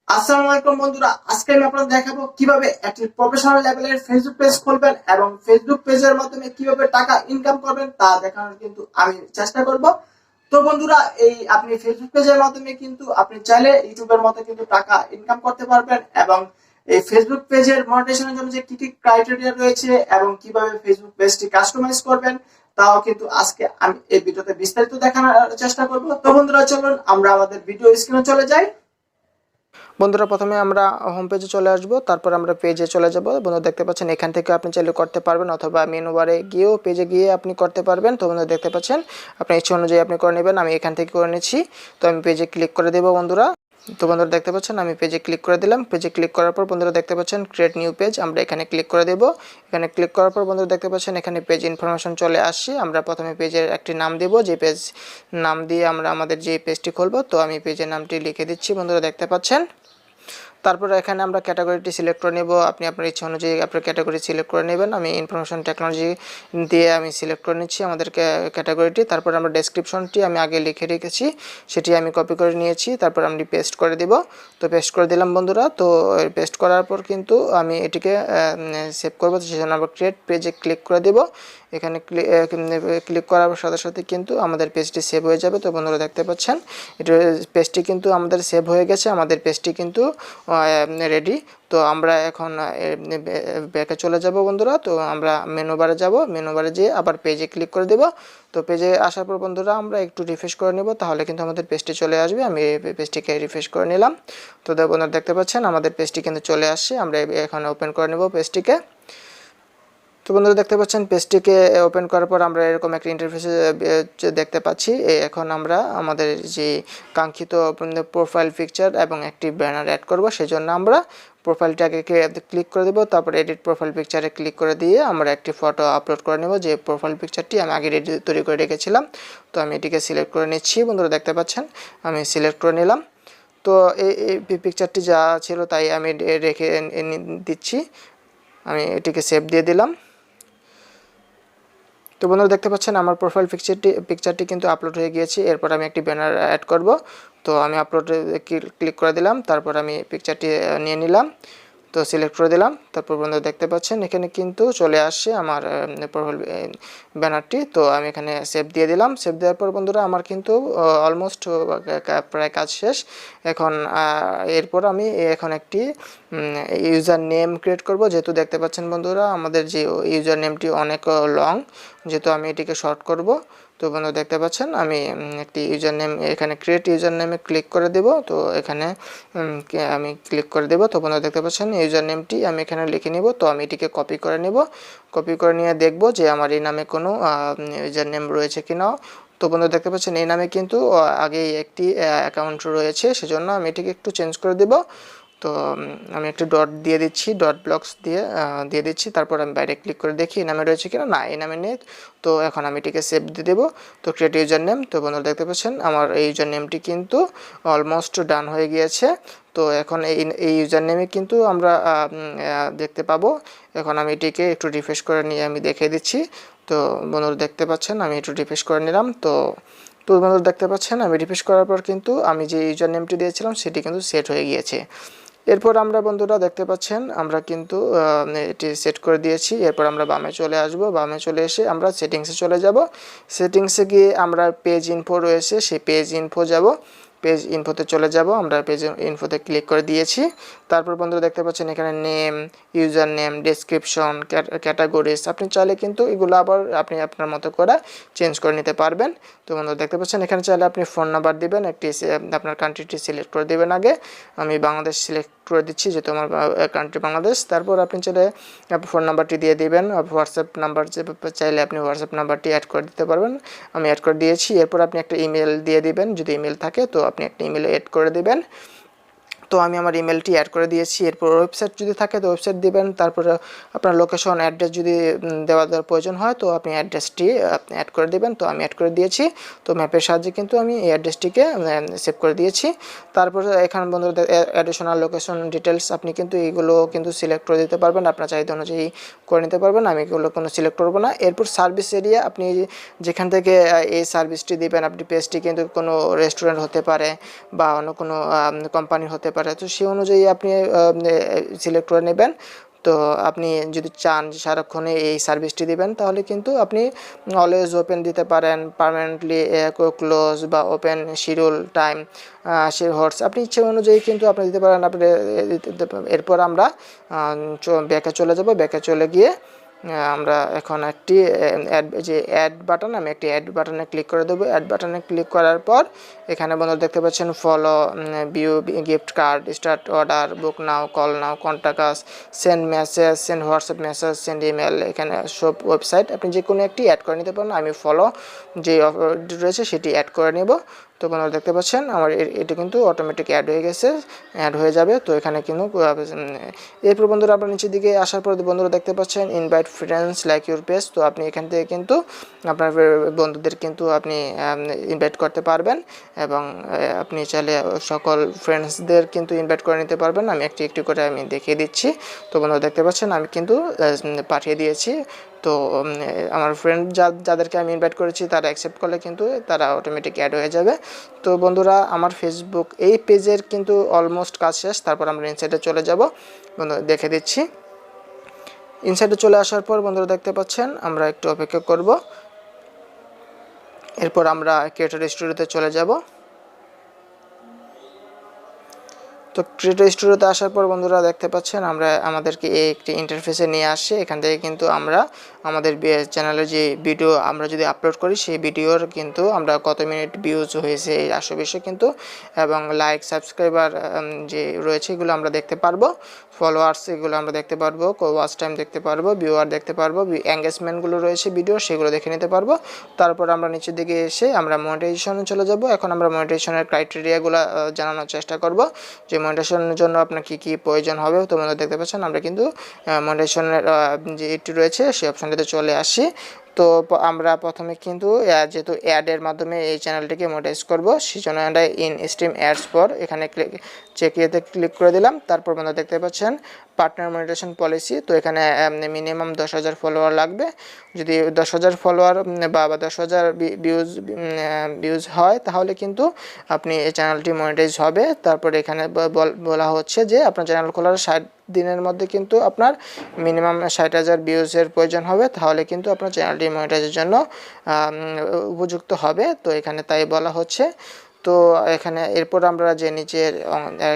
আসসালামু আলাইকুম বন্ধুরা, আজকে আমি আপনাদের দেখাবো কিভাবে একটি প্রফেশনাল লেভেলের ফেসবুক পেজ খুলবেন এবং ফেসবুক পেজের মাধ্যমে কিভাবে টাকা ইনকাম করবেন তা দেখানোর কিন্তু আমি চেষ্টা করব। তো বন্ধুরা, এই আপনি ফেসবুক পেজের মাধ্যমে কিন্তু আপনি চাইলে ইউটিউবের মতো কিন্তু টাকা ইনকাম করতে পারবেন এবং এই ফেসবুক পেজের মনিটাইজেশনের জন্য যে কি কি ক্রাইটেরিয়া রয়েছে এবং কিভাবে ফেসবুক পেজটি কাস্টমাইজ করবেন তাও কিন্তু আজকে আমি এই ভিডিওতে বিস্তারিত দেখানোর চেষ্টা করব। তো বন্ধুরা, চলুন আমরা আমাদের ভিডিও স্ক্রিনে চলে যাই। বন্ধুরা, প্রথমে আমরা হোম পেজে চলে আসব, তারপর আমরা পেজে চলে যাব। বন্ধুরা, দেখতে পাচ্ছেন এখান থেকে আপনি চাইলে করতে পারবেন অথবা মেনু বারে গিয়েও পেজে গিয়ে আপনি করতে পারবেন। তো বন্ধুরা, দেখতে পাচ্ছেন আপনার ইচ্ছে অনুযায়ী আপনি করে নেবেন। আমি এখান থেকে করে নিচ্ছি, তো আমি পেজে ক্লিক করে দেবো বন্ধুরা। তো বন্ধুরা, দেখতে পাচ্ছেন আমি পেজে ক্লিক করে দিলাম। পেজে ক্লিক করার পর বন্ধুরা দেখতে পাচ্ছেন ক্রিয়েট নিউ পেজ, আমরা এখানে ক্লিক করে দেব। এখানে ক্লিক করার পর বন্ধুরা দেখতে পাচ্ছেন এখানে পেজ ইনফরমেশন চলে আসছে। আমরা প্রথমে পেজের একটি নাম দেব, যে পেজ নাম দিয়ে আমরা আমাদের যে পেজটি খুলবো। তো আমি পেজের নামটি লিখে দিচ্ছি বন্ধুরা, দেখতে পাচ্ছেন। তারপরে এখানে আমরা ক্যাটাগরিটি সিলেক্ট করে নেব। আপনি আপনার ইচ্ছা অনুযায়ী আপনার ক্যাটাগরি সিলেক্ট করে নেবেন। আমি ইনফরমেশন টেকনোলজি দিয়ে আমি সিলেক্ট করে নিচ্ছি আমাদের ক্যাটাগরিটি। তারপর আমরা ডেসক্রিপশনটি আমি আগে লিখে রেখেছি, সেটি আমি কপি করে নিয়েছি। তারপর আমি পেস্ট করে দেব। তো পেস্ট করে দিলাম বন্ধুরা। তো পেস্ট করার পর কিন্তু আমি এটিকে সেভ করবো, সেজন্য আমরা ক্রিয়েট পেজে ক্লিক করে দেব। এখানে ক্লিক করার সাথে সাথে কিন্তু আমাদের পেজটি সেভ হয়ে যাবে। তো বন্ধুরা, দেখতে পাচ্ছেন এটা পেজটি কিন্তু আমাদের সেভ হয়ে গেছে, আমাদের পেজটি কিন্তু রেডি। তো আমরা এখন ব্যাকে চলে যাব বন্ধুরা। তো আমরা মেনু বারে যাব, মেনু বারে যেয়ে আবার পেজে ক্লিক করে দেব। তো পেজে আসার পর বন্ধুরা আমরা একটু রিফ্রেশ করে নেব, তাহলে কিন্তু আমাদের পেজটি চলে আসবে। আমি পেজটিকে রিফ্রেশ করে নিলাম। তো বন্ধুরা, দেখতে পাচ্ছেন আমাদের পেজটি কিন্তু চলে আসছে। আমরা এখন ওপেন করে নেব পেজটিকে। তো বন্ধুরা, দেখতে পাচ্ছেন পেজটিকে ওপেন করার পর আমরা এরকম একটা ইন্টারফেসে দেখতে পাচ্ছি। এখন আমরা আমাদের যে কাঙ্ক্ষিত প্রোফাইল পিকচার এবং একটি ব্যানার অ্যাড করব, সেজন্য আমরা প্রোফাইলটাকে ক্লিক করে দেব। তারপর এডিট প্রোফাইল পিকচারে ক্লিক করে দিয়ে আমরা একটি ফটো আপলোড করে নেব, যে প্রোফাইল পিকচারটি আমি আগে তৈরি করে রেখেছিলাম। তো আমি এটিকে সিলেক্ট করে নিচ্ছি বন্ধুরা, দেখতে পাচ্ছেন আমি সিলেক্ট করে নিলাম। তো এই পিকচারটি যা ছিল তাই আমি রেখে দিচ্ছি। আমি এটিকে সেভ দিয়ে দিলাম। তো বন্ধুরা, দেখতে পাচ্ছেন আমার প্রোফাইল পিকচারটি কিন্তু আপলোড হয়ে গিয়েছে। এরপর আমি একটি ব্যানার অ্যাড করব। তো আমি আপলোডে ক্লিক করে দিলাম। তারপর আমি পিকচারটি নিয়ে নিলাম, তো সিলেক্ট করে দিলাম। তারপর বন্ধুরা, দেখতে পাচ্ছেন এখানে কিন্তু চলে আসছে আমার প্রোফাইল ব্যানারটি। তো আমি এখানে সেভ দিয়ে দিলাম। সেভ দেওয়ার পর বন্ধুরা আমার কিন্তু অলমোস্ট প্রায় কাজ শেষ। এখন এরপর আমি এখন একটি ইউজার নেম ক্রিয়েট করব। যেহেতু দেখতে পাচ্ছেন বন্ধুরা আমাদের যে ইউজার নেমটি অনেক লং, যেহেতু আমি এটিকে শর্ট করব। তো বন্ধুরা, দেখতে পাচ্ছেন আমি একটি ইউজার নেম এখানে ক্রিয়েট ইউজার নেমে ক্লিক করে দেব। তো এখানে আমি ক্লিক করে দেব। তো বন্ধুরা, দেখতে পাচ্ছেন ইউজার নেমটি আমি এখানে লিখে নিব। তো আমি এটিকে কপি করে নেব। কপি করে নিয়ে দেখব যে আমার এই নামে কোনো ইউজার নেম রয়েছে কিনা। তো বন্ধুরা, দেখতে পাচ্ছেন এই নামে কিন্তু আগেই একটি অ্যাকাউন্ট রয়েছে, সেজন্য আমি এটিকে একটু চেঞ্জ করে দেব। তো আমি একটু ডট দিয়ে দিচ্ছি, ডট ব্লকস দিয়ে দিচ্ছি। তারপর আমি বাইরে ক্লিক করে দেখি এই নামে রয়েছে কিনা, না এই নামে নেই। তো এখন আমি এটিকে সেভ দিয়ে দেবো। তো ক্রিয়েট ইউজার নেম। তো বন্ধুরা, দেখতে পাচ্ছেন আমার এই ইউজার নেমটি কিন্তু অলমোস্ট ডান হয়ে গিয়েছে। তো এখন এই ইউজার নেমে কিন্তু আমরা দেখতে পাবো। এখন আমি এটিকে একটু রিফ্রেশ করে নিয়ে আমি দেখিয়ে দিচ্ছি। তো বন্ধুরা, দেখতে পাচ্ছেন আমি একটু রিফ্রেশ করে নিলাম। তো বন্ধুরা, দেখতে পাচ্ছেন আমি রিফ্রেশ করার পর কিন্তু আমি যে ইউজার নেমটি দিয়েছিলাম সেটি কিন্তু সেট হয়ে গিয়েছে। এরপর আমরা বন্ধুরা দেখতে পাচ্ছেন আমরা কিন্তু এটি সেট করে দিয়েছি। এরপর আমরা বামে চলে আসব, বামে চলে এসে আমরা সেটিংসে চলে যাব। সেটিংসে গিয়ে আমরা পেজ ইনফো রয়েছে, সেই পেজ ইনফো যাব। পেজ ইনফোতে চলে যাব, আমরা পেজ ইনফোতে ক্লিক করে দিয়েছি। তারপর বন্ধুরা, দেখতে পাচ্ছেন এখানে name, user name, description, categories, আপনি চাইলে কিন্তু এগুলো আবার আপনি আপনার মতো করে চেঞ্জ করে নিতে পারবেন। তো বন্ধুরা, দেখতে পাচ্ছেন এখানে চাইলে আপনি ফোন নাম্বার দিবেন, একটি আপনার কান্ট্রিটি সিলেক্ট করে দেবেন। আগে আমি বাংলাদেশ সিলেক্ট করে দিচ্ছি, যেহেতু আমার কান্ট্রি বাংলাদেশ। তারপর আপনি চাইলে ফোন নাম্বারটি দিয়ে দিবেন। হোয়াটসঅ্যাপ নাম্বার চাইলে আপনি হোয়াটসঅ্যাপ নাম্বারটি অ্যাড করে দিতে পারবেন, আমি অ্যাড করে দিয়েছি। এরপর আপনি একটা ইমেল দিয়ে দিবেন, যদি ইমেল থাকে তো আপনি একটা ইমেল অ্যাড করে দিবেন। তো আমি আমার ইমেলটি অ্যাড করে দিয়েছি। এরপর ওয়েবসাইট যদি থাকে তো ওয়েবসাইট দিবেন। তারপরে আপনার লোকেশন অ্যাড্রেস যদি দেওয়ার প্রয়োজন হয় তো আপনি অ্যাড্রেসটি অ্যাড করে দিবেন। তো আমি অ্যাড করে দিয়েছি। তো ম্যাপের সাহায্যে কিন্তু আমি এই অ্যাড্রেসটিকে সেভ করে দিয়েছি। তারপরে এখানে বন্ধুরা অ্যাডিশনাল লোকেশন ডিটেলস আপনি কিন্তু এইগুলো কিন্তু সিলেক্ট করে দিতে পারবেন, আপনার চাহিদা অনুযায়ী করে নিতে পারবেন। আমি এগুলো কোনো সিলেক্ট করবো না। এরপর সার্ভিস এরিয়া, আপনি যেখান থেকে এই সার্ভিসটি দিবেন, আপনি পেজটি কিন্তু কোনো রেস্টুরেন্ট হতে পারে বা অন্য কোনো কোম্পানি হতে পারে, পারে। তো সেই অনুযায়ী আপনি সিলেক্ট করে নেবেন। তো আপনি যদি চান যে সারাক্ষণে এই সার্ভিসটি দিবেন, তাহলে কিন্তু আপনি অলওয়েজ ওপেন দিতে পারেন, পার্মানেন্টলি ক্লোজ বা ওপেন শিডিউল টাইম হোয়াটস আপনি ইচ্ছে অনুযায়ী কিন্তু আপনি দিতে পারেন। আপনি এরপর আমরা ব্যাকে চলে যাব। ব্যাকে চলে গিয়ে আমরা এখন একটি অ্যাড বাটন, আমি একটি অ্যাড বাটনে ক্লিক করে দেবো। অ্যাড বাটনে ক্লিক করার পর এখানে বন্ধুরা দেখতে পাচ্ছেন follow, view, gift card, start order, book now, call now, contact us, send message, send WhatsApp message, send email, এখানে সব ওয়েবসাইট আপনি যে কোনো একটি অ্যাড করে নিতে পারেন। আমি ফলো যে রয়েছে সেটি অ্যাড করে নেব। তো বন্ধুরা দেখতে পাচ্ছেন আমার এটি কিন্তু অটোমেটিক অ্যাড হয়ে গেছে, অ্যাড হয়ে যাবে। তো এখানে কিন্তু এরপর বন্ধুরা আপনার নিচের দিকে আসার পর বন্ধুরা দেখতে পাচ্ছেন invite friends like your page. তো আপনি এখান থেকে কিন্তু আপনার বন্ধুদের কিন্তু আপনি ইনভাইট করতে পারবেন এবং আপনি চাইলে সকল ফ্রেন্ডসদের কিন্তু ইনভাইট করে নিতে পারবেন। আমি একটি একটি করে আমি দেখিয়ে দিচ্ছি। তো বন্ধুরা দেখতে পাচ্ছেন আমি কিন্তু পাঠিয়ে দিয়েছি। তো আমার ফ্রেন্ড যাদেরকে আমি ইনভাইট করেছি তারা অ্যাকসেপ্ট করলে কিন্তু তারা অটোমেটিক অ্যাড হয়ে যাবে। তো বন্ধুরা আমার ফেসবুক এই পেজের কিন্তু অলমোস্ট কাজ শেষ। তারপর আমরা ইনসাইটে চলে যাব। বন্ধুরা দেখে দিচ্ছি। ইনসাইটে চলে আসার পর বন্ধুরা দেখতে পাচ্ছেন আমরা একটু অপেক্ষা করব। এরপর আমরা ক্রিয়েটর স্টুডিওতে চলে যাব। তো ক্রিয়েটর স্টুডিওতে আসার পর বন্ধুরা দেখতে পাচ্ছেন আমাদেরকে এই একটি ইন্টারফেসে নিয়ে আসে। এখান থেকে কিন্তু আমরা আমাদের চ্যানেলে যে ভিডিও আমরা যদি আপলোড করি সেই ভিডিওর কিন্তু আমরা কত মিনিট ভিউজ হয়েছে এই আসল বিষয় কিন্তু, এবং লাইক, সাবস্ক্রাইবার যে রয়েছে এগুলো আমরা দেখতে পারবো, ফলোয়ার্স এগুলো আমরা দেখতে পারবো, ওয়াচ টাইম দেখতে পারবো, ভিউয়ার দেখতে পারবো, এঙ্গেজমেন্টগুলো রয়েছে ভিডিও সেগুলো দেখে নিতে পারবো। তারপর আমরা নিচের দিকে এসে আমরা মনিটাইজেশনে চলে যাব। এখন আমরা মনিটাইজেশনের ক্রাইটেরিয়াগুলো জানানোর চেষ্টা করব যে মনিটাইজেশনের জন্য আপনার কী কী প্রয়োজন হবে। তো তোমরা দেখতে পাচ্ছেন আমরা কিন্তু মনিটাইজেশনের যে এটি রয়েছে সেই অপশানটিতে চলে আসি। তো আমরা প্রথমে কিন্তু যেহেতু অ্যাডের মাধ্যমে এই চ্যানেলটিকে মনিটাইজ করব, সেই জন্য আমরা ইন স্ট্রিম অ্যাডস পর এখানে চেকিয়েতে ক্লিক করে দিলাম। তারপর আমরা দেখতে পাচ্ছেন পার্টনার মনিটাইজেশন পলিসি। তো এখানে মিনিমাম 10,000 ফলোয়ার লাগবে। যদি 10,000 ফলোয়ার বা 10,000 ভিউজ হয় তাহলে কিন্তু আপনি এই চ্যানেলটি মনিটাইজ হবে। তারপর এখানে বলা হচ্ছে যে আপনার চ্যানেল খোলার 60 দিনের মধ্যে কিন্তু আপনার মিনিমাম 60,000 ভিউজের প্রয়োজন হবে, তাহলে কিন্তু আপনার চ্যানেলটি মনিটাইজের জন্য উপযুক্ত হবে। তো এখানে তাই বলা হচ্ছে। তো এখানে এরপর আমরা যে নিচের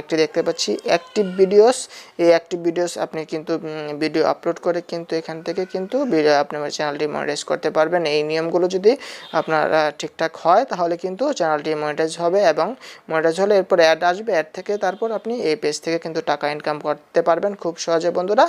একটি দেখতে পাচ্ছি অ্যাক্টিভ ভিডিওস, এই অ্যাক্টিভ ভিডিওস আপনি কিন্তু ভিডিও আপলোড করে কিন্তু এখান থেকে কিন্তু আপনি আমার চ্যানেলটি মনিটাইজ করতে পারবেন। এই নিয়মগুলো যদি আপনার ঠিকঠাক হয় তাহলে কিন্তু চ্যানেলটি মনিটাইজ হবে, এবং মনিটাইজ হলে এরপর অ্যাড আসবে, অ্যাড থেকে তারপর আপনি এই পেজ থেকে কিন্তু টাকা ইনকাম করতে পারবেন খুব সহজে বন্ধুরা।